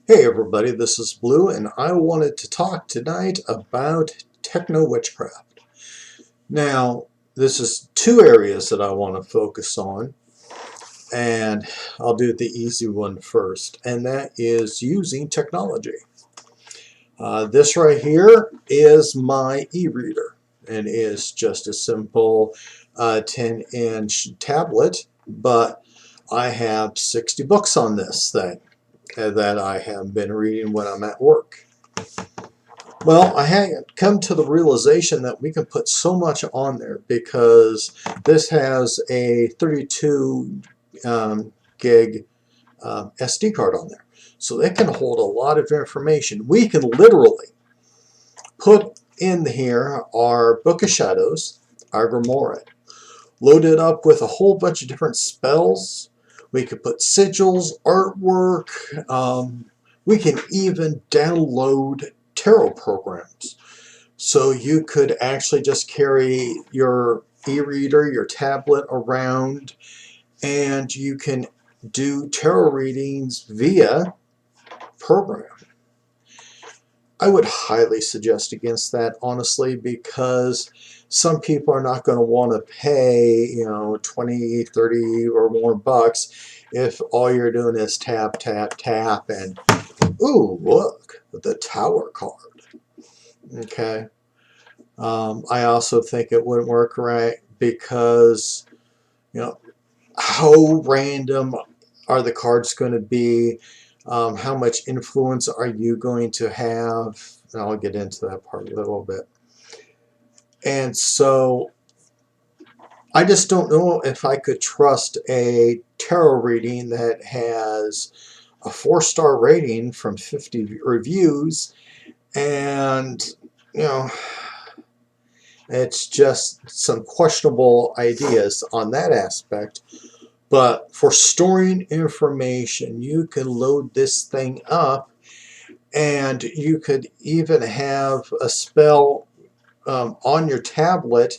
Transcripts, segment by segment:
Hey everybody, this is Blue, and I wanted to talk tonight about Techno-Witchcraft. Now, this is two areas that I want to focus on, and I'll do the easy one first, and that is using technology. This right here is my e-reader, and it's just a simple 10-inch tablet, but I have 60 books on this thing that I have been reading when I'm at work. Well, I had come to the realization that we can put so much on there because this has a 32 gig SD card on there. So it can hold a lot of information. We can literally put in here our Book of Shadows, our Grimoire, load it up with a whole bunch of different spells. We could put sigils, artwork. We can even download tarot programs. So you could actually just carry your e-reader, your tablet around, and you can do tarot readings via program. I would highly suggest against that, honestly, because some people are not going to want to pay, 20, 30 or more bucks if all you're doing is tap, tap, tap, and, ooh, look, the Tower card. Okay. I also think it wouldn't work right because, how random are the cards going to be? How much influence are you going to have? And I'll get into that part a little bit. And so I just don't know if I could trust a tarot reading that has a 4-star rating from 50 reviews, and it's just some questionable ideas on that aspect. But for storing information, you can load this thing up, and you could even have a spell on your tablet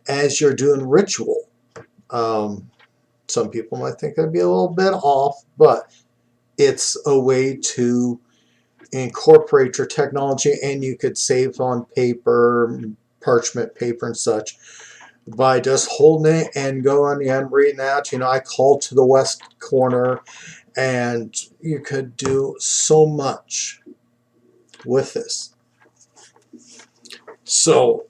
as you're doing ritual. Some people might think that'd be a little bit off, but it's a way to incorporate your technology, and you could save on paper, parchment paper and such, by just holding it and going and reading that. I call to the west corner, and you could do so much with this. So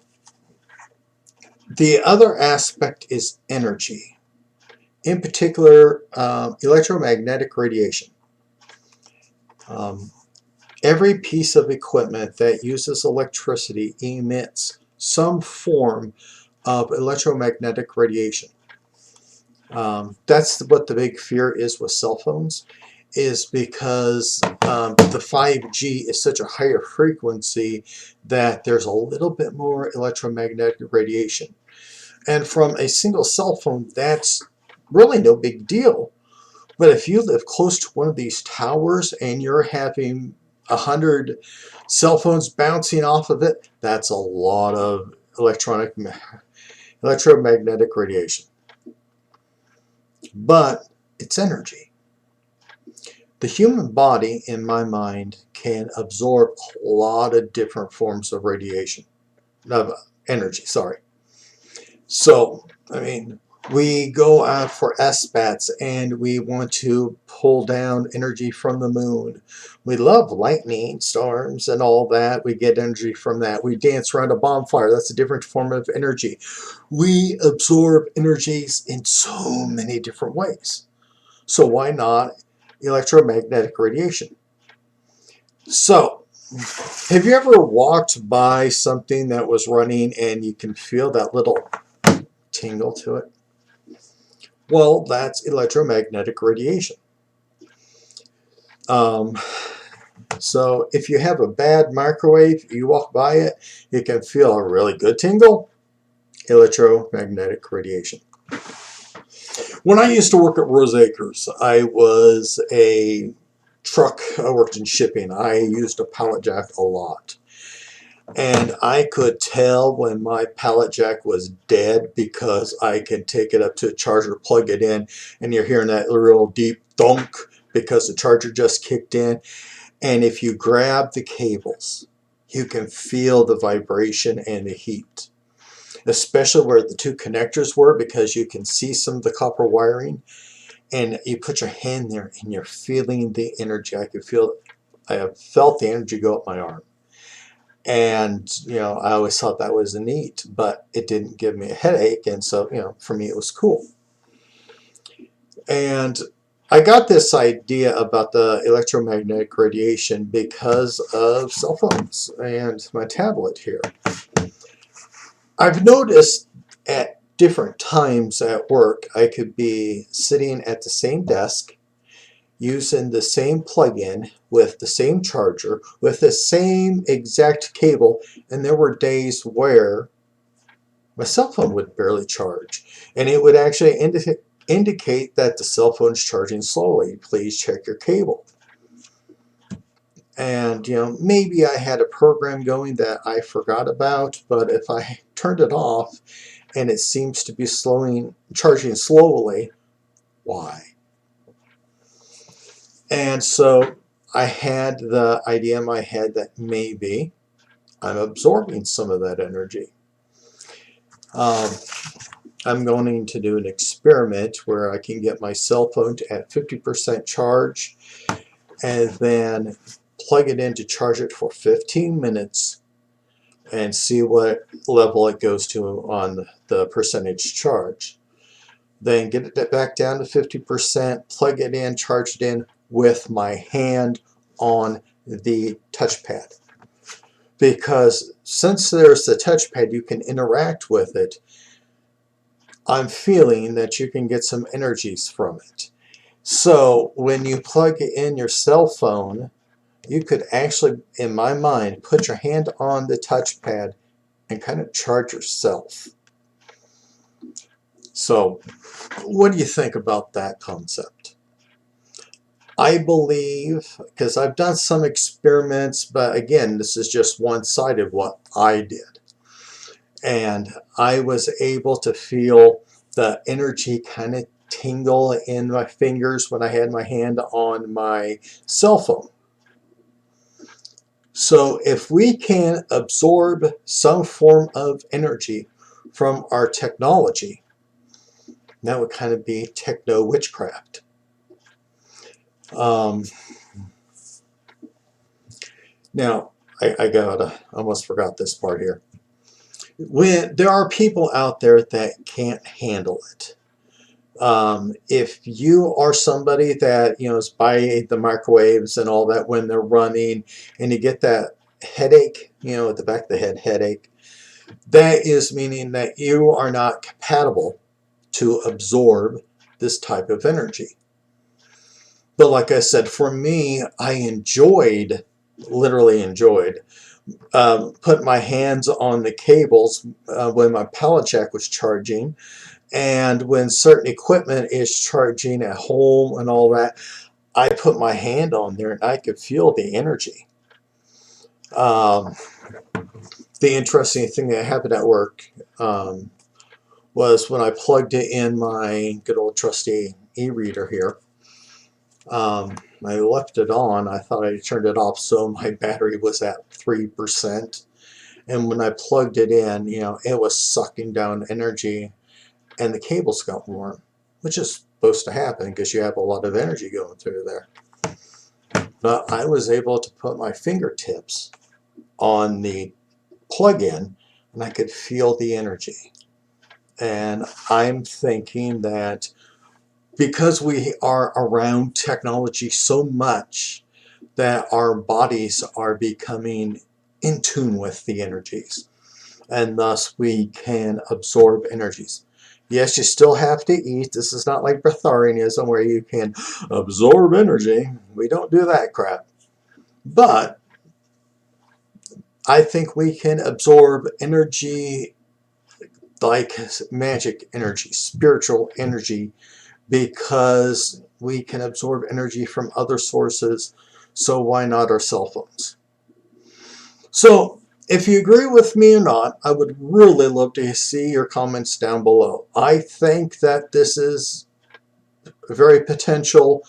the other aspect is energy, in particular electromagnetic radiation. Every piece of equipment that uses electricity emits some form of electromagnetic radiation. That's what the big fear is with cell phones, is because the 5G is such a higher frequency that there's a little bit more electromagnetic radiation. And from a single cell phone, that's really no big deal. But if you live close to one of these towers and you're having 100 cell phones bouncing off of it, that's a lot of electromagnetic radiation. But it's energy. The human body, in my mind, can absorb a lot of different forms of radiation, of energy, sorry. So, we go out for SBATs and we want to pull down energy from the moon. We love lightning storms and all that. We get energy from that. We dance around a bonfire. That's a different form of energy. We absorb energies in so many different ways. So why not electromagnetic radiation? So, have you ever walked by something that was running and you can feel that little tingle to it? Well, that's electromagnetic radiation. So if you have a bad microwave, you walk by it, you can feel a really good tingle. Electromagnetic radiation. When I used to work at Rose Acres, I was a truck. I worked in shipping. I used a pallet jack a lot. And I could tell when my pallet jack was dead because I could take it up to a charger, plug it in, and you're hearing that real deep thunk because the charger just kicked in. And if you grab the cables, you can feel the vibration and the heat, especially where the two connectors were, because you can see some of the copper wiring. And you put your hand there and you're feeling the energy. I have felt the energy go up my arm. And, I always thought that was neat, but it didn't give me a headache. And so, for me, it was cool. And I got this idea about the electromagnetic radiation because of cell phones and my tablet here. I've noticed at different times at work, I could be sitting at the same desk, using the same plug-in with the same charger with the same exact cable, and there were days where my cell phone would barely charge, and it would actually indicate that the cell phone is charging slowly. Please check your cable. And maybe I had a program going that I forgot about, but if I turned it off and it seems to be charging slowly, why? And so I had the idea in my head that maybe I'm absorbing some of that energy. I'm going to do an experiment where I can get my cell phone to at 50% charge and then plug it in to charge it for 15 minutes and see what level it goes to on the percentage charge. Then get it back down to 50%, plug it in, charge it in with my hand on the touchpad. Because since there's the touchpad, you can interact with it. I'm feeling that you can get some energies from it. So when you plug in your cell phone, you could actually, in my mind, put your hand on the touchpad and kind of charge yourself. So what do you think about that concept? I believe, because I've done some experiments, but again, this is just one-sided what I did. And I was able to feel the energy kind of tingle in my fingers when I had my hand on my cell phone. So if we can absorb some form of energy from our technology, that would kind of be techno-witchcraft. Now, I almost forgot this part here. When there are people out there that can't handle it, if you are somebody that is by the microwaves and all that when they're running, and you get that headache, at the back of the head headache, that is meaning that you are not compatible to absorb this type of energy. But like I said, for me, I literally enjoyed putting my hands on the cables when my pallet jack was charging, and when certain equipment is charging at home and all that, I put my hand on there and I could feel the energy. The interesting thing that happened at work was when I plugged it in my good old trusty e-reader here. I left it on. I thought I turned it off, so my battery was at 3%. And when I plugged it in, it was sucking down energy, and the cables got warm, which is supposed to happen because you have a lot of energy going through there. But I was able to put my fingertips on the plug-in, and I could feel the energy. And I'm thinking that because we are around technology so much, that our bodies are becoming in tune with the energies, and thus we can absorb energies. Yes, you still have to eat. This is not like Breatharianism where you can absorb energy. We don't do that crap. But I think we can absorb energy like magic energy, spiritual energy, because we can absorb energy from other sources. So why not our cell phones? So if you agree with me or not, I would really love to see your comments down below. I think that this is very potential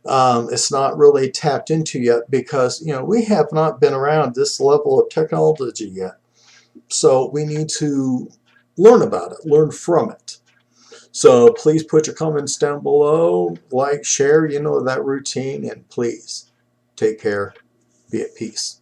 It's not really tapped into yet because, you know, we have not been around this level of technology yet. So we need to learn about it, learn from it. So please put your comments down below, like, share, you know that routine, and please take care, be at peace.